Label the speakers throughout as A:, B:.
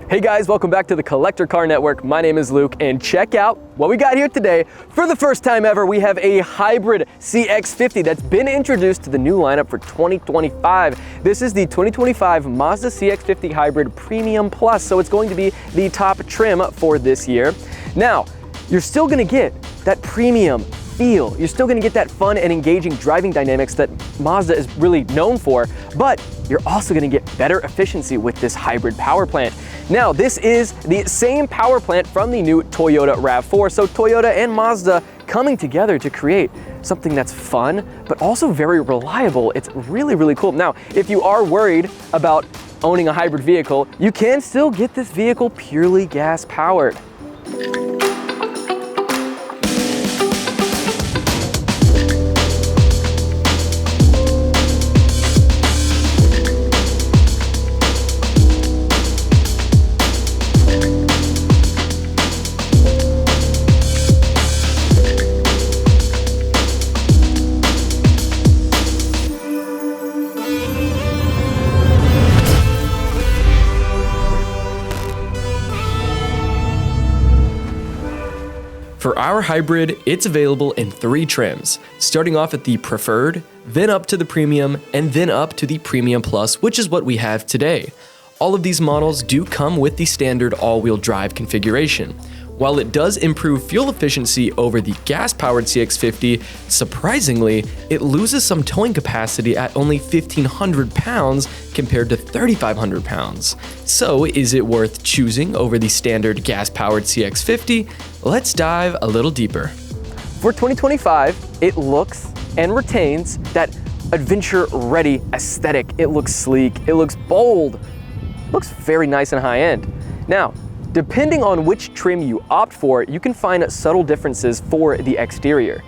A: Hey guys, welcome back to the Collector Car Network. My name is Luke, and check out what we got here today. For the first time ever, we have a hybrid CX-50 that's been introduced to the new lineup for 2025. This is the 2025 Mazda CX-50 Hybrid Premium Plus, so it's going to be the top trim for this year. Now, you're still gonna get that premium feel. You're still gonna get that fun and engaging driving dynamics that Mazda is really known for, but you're also gonna get better efficiency with this hybrid power plant. Now, this is the same power plant from the new Toyota RAV4, so Toyota and Mazda coming together to create something that's fun, but also very reliable. It's really, really cool. Now, if you are worried about owning a hybrid vehicle, you can still get this vehicle purely gas powered.
B: For our hybrid, it's available in 3 trims, starting off at the Preferred, then up to the Premium, and then up to the Premium Plus, which is what we have today. All of these models do come with the standard all-wheel drive configuration. While it does improve fuel efficiency over the gas-powered CX-50, surprisingly, it loses some towing capacity at only 1,500 pounds compared to 3,500 pounds. So is it worth choosing over the standard gas-powered CX-50? Let's dive a little deeper.
A: For 2025, it looks and retains that adventure-ready aesthetic. It looks sleek, it looks bold, looks very nice and high-end. Now, depending on which trim you opt for, you can find subtle differences for the exterior.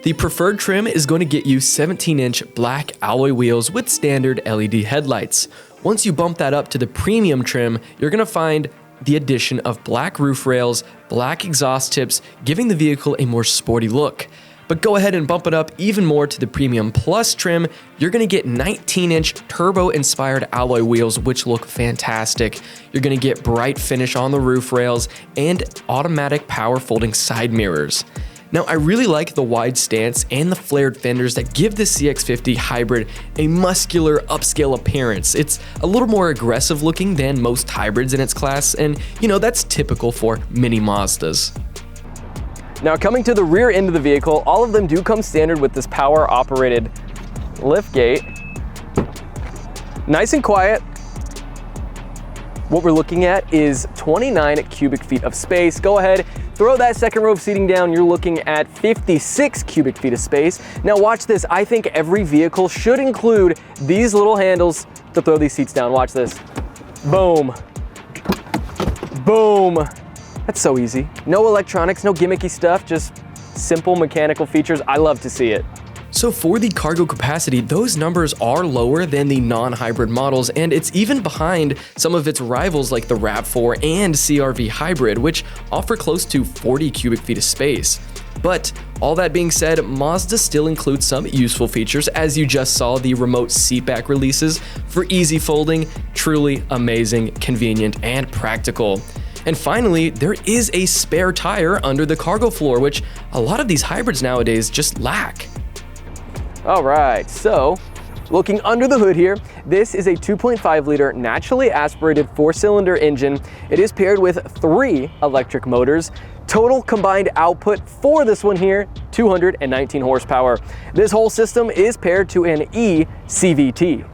B: The Preferred trim is going to get you 17-inch black alloy wheels with standard LED headlights. Once you bump that up to the Premium trim, you're going to find the addition of black roof rails, black exhaust tips, giving the vehicle a more sporty look. But go ahead and bump it up even more to the Premium Plus trim, you're gonna get 19-inch turbo-inspired alloy wheels, which look fantastic. You're gonna get bright finish on the roof rails and automatic power folding side mirrors. Now, I really like the wide stance and the flared fenders that give the CX-50 Hybrid a muscular, upscale appearance. It's a little more aggressive looking than most hybrids in its class, and that's typical for mini Mazdas.
A: Now, coming to the rear end of the vehicle, all of them do come standard with this power-operated liftgate. Nice and quiet. What we're looking at is 29 cubic feet of space. Go ahead, throw that second row of seating down. You're looking at 56 cubic feet of space. Now watch this. I think every vehicle should include these little handles to throw these seats down. Watch this. Boom. Boom. That's so easy. No electronics, no gimmicky stuff, just simple mechanical features. I love to see it.
B: So for the cargo capacity, those numbers are lower than the non-hybrid models, and it's even behind some of its rivals like the RAV4 and CR-V Hybrid, which offer close to 40 cubic feet of space. But all that being said, Mazda still includes some useful features, as you just saw the remote seat back releases for easy folding, truly amazing, convenient, and practical. And finally, there is a spare tire under the cargo floor, which a lot of these hybrids nowadays just lack.
A: All right, so looking under the hood here, this is a 2.5 liter naturally aspirated 4-cylinder engine. It is paired with 3 electric motors. Total combined output for this one here, 219 horsepower. This whole system is paired to an e-CVT.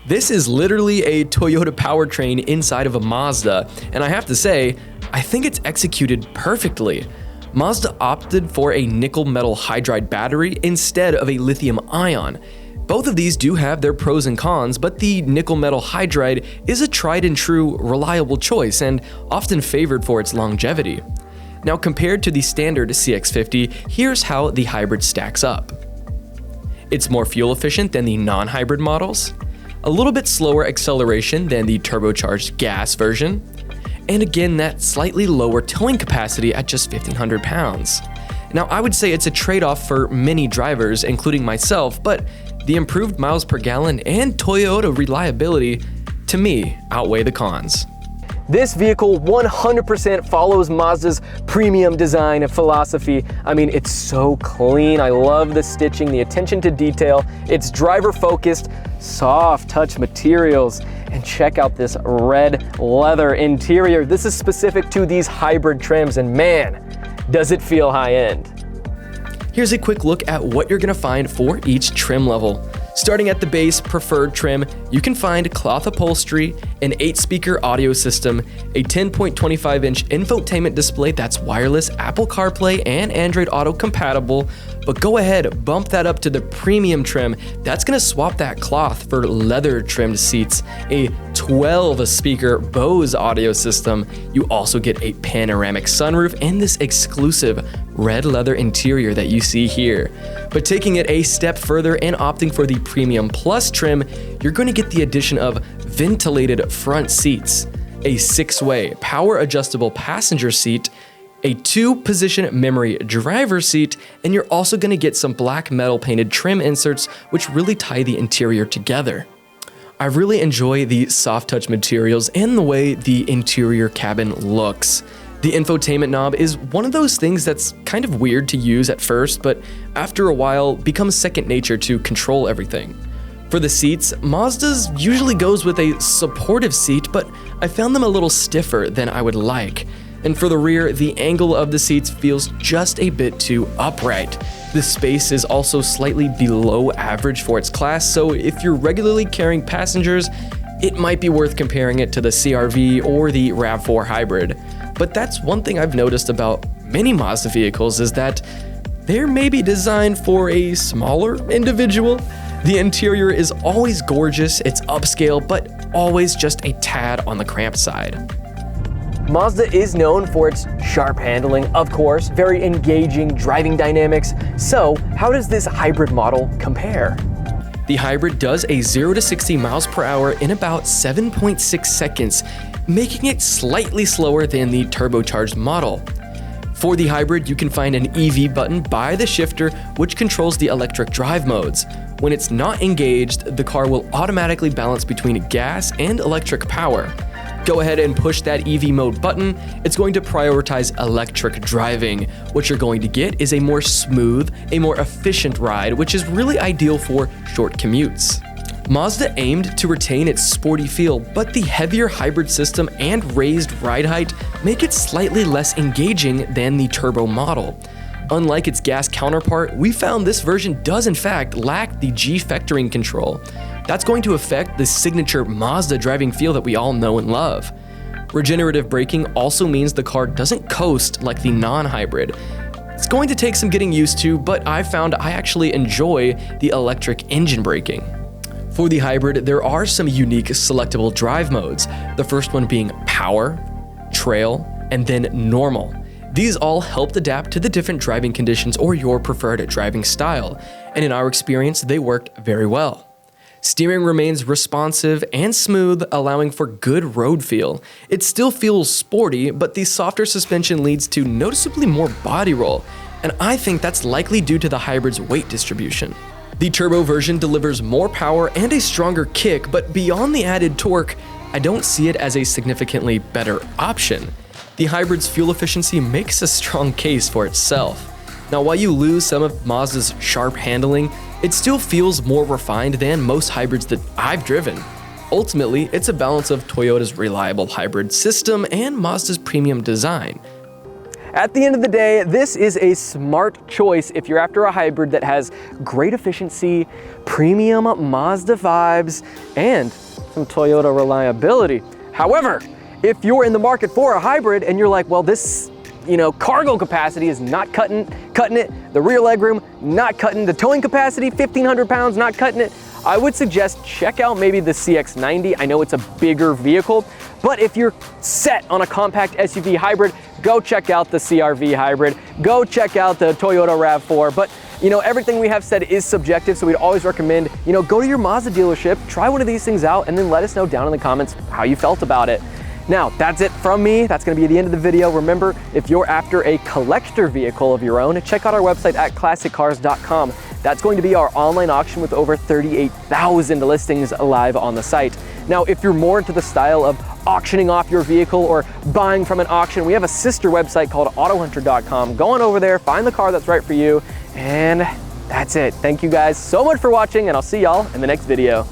B: This is literally a Toyota powertrain inside of a Mazda, and I have to say, I think it's executed perfectly. Mazda opted for a nickel metal hydride battery instead of a lithium ion. Both of these do have their pros and cons, but the nickel metal hydride is a tried and true reliable choice and often favored for its longevity. Now, compared to the standard CX-50, here's how the hybrid stacks up. It's more fuel efficient than the non-hybrid models, a little bit slower acceleration than the turbocharged gas version, and again, that slightly lower towing capacity at just 1,500 pounds. Now, I would say it's a trade-off for many drivers, including myself, but the improved miles per gallon and Toyota reliability, to me, outweigh the cons.
A: This vehicle 100% follows Mazda's premium design philosophy. I mean, it's so clean. I love the stitching, the attention to detail. It's driver-focused, soft touch materials. And check out this red leather interior. This is specific to these hybrid trims, and man, does it feel high-end.
B: Here's a quick look at what you're gonna find for each trim level. Starting at the base preferred trim, you can find cloth upholstery, an 8-speaker audio system, a 10.25-inch infotainment display that's wireless, Apple CarPlay, and Android Auto compatible. But go ahead, bump that up to the premium trim. That's gonna swap that cloth for leather trimmed seats, a 12-speaker Bose audio system. You also get a panoramic sunroof and this exclusive red leather interior that you see here. But taking it a step further and opting for the Premium Plus trim, you're going to get the addition of ventilated front seats, a 6-way power adjustable passenger seat, a 2-position memory driver seat, and you're also going to get some black metal painted trim inserts which really tie the interior together. I really enjoy the soft touch materials and the way the interior cabin looks. The infotainment knob is one of those things that's kind of weird to use at first, but after a while becomes second nature to control everything. For the seats, Mazda's usually goes with a supportive seat, but I found them a little stiffer than I would like. And for the rear, the angle of the seats feels just a bit too upright. The space is also slightly below average for its class, so if you're regularly carrying passengers, it might be worth comparing it to the CR-V or the RAV4 hybrid. But that's one thing I've noticed about many Mazda vehicles is that they're maybe designed for a smaller individual. The interior is always gorgeous, it's upscale, but always just a tad on the cramped side.
A: Mazda is known for its sharp handling, of course, very engaging driving dynamics. So how does this hybrid model compare?
B: The hybrid does a 0 to 60 miles per hour in about 7.6 seconds, making it slightly slower than the turbocharged model. For the hybrid, you can find an EV button by the shifter, which controls the electric drive modes. When it's not engaged, the car will automatically balance between gas and electric power. Go ahead and push that EV mode button. It's going to prioritize electric driving. What you're going to get is a more smooth, a more efficient ride, which is really ideal for short commutes. Mazda aimed to retain its sporty feel, but the heavier hybrid system and raised ride height make it slightly less engaging than the turbo model. Unlike its gas counterpart, we found this version does in fact lack the G-vectoring control. That's going to affect the signature Mazda driving feel that we all know and love. Regenerative braking also means the car doesn't coast like the non-hybrid. It's going to take some getting used to, but I found I actually enjoy the electric engine braking. For the hybrid, there are some unique selectable drive modes, the first one being Power, Trail, and then Normal. These all helped adapt to the different driving conditions or your preferred driving style, and in our experience, they worked very well. Steering remains responsive and smooth, allowing for good road feel. It still feels sporty, but the softer suspension leads to noticeably more body roll, and I think that's likely due to the hybrid's weight distribution. The turbo version delivers more power and a stronger kick, but beyond the added torque, I don't see it as a significantly better option. The hybrid's fuel efficiency makes a strong case for itself. Now, while you lose some of Mazda's sharp handling, it still feels more refined than most hybrids that I've driven. Ultimately, it's a balance of Toyota's reliable hybrid system and Mazda's premium design.
A: At the end of the day, this is a smart choice if you're after a hybrid that has great efficiency, premium Mazda vibes, and some Toyota reliability. However, if you're in the market for a hybrid and you're like, well, this cargo capacity is not cutting it, the rear legroom not cutting, the towing capacity 1,500 pounds not cutting it, I would suggest check out maybe the CX-90. I know it's a bigger vehicle, but if you're set on a compact SUV hybrid, go check out the CR-V hybrid, go check out the Toyota RAV4. But everything we have said is subjective, so we'd always recommend, go to your Mazda dealership, try one of these things out, and then let us know down in the comments how you felt about it. Now, that's it from me. That's gonna be the end of the video. Remember, if you're after a collector vehicle of your own, check out our website at ClassicCars.com. That's going to be our online auction with over 38,000 listings live on the site. Now, if you're more into the style of auctioning off your vehicle or buying from an auction, we have a sister website called autohunter.com. Go on over there, find the car that's right for you, and that's it. Thank you guys so much for watching, and I'll see y'all in the next video.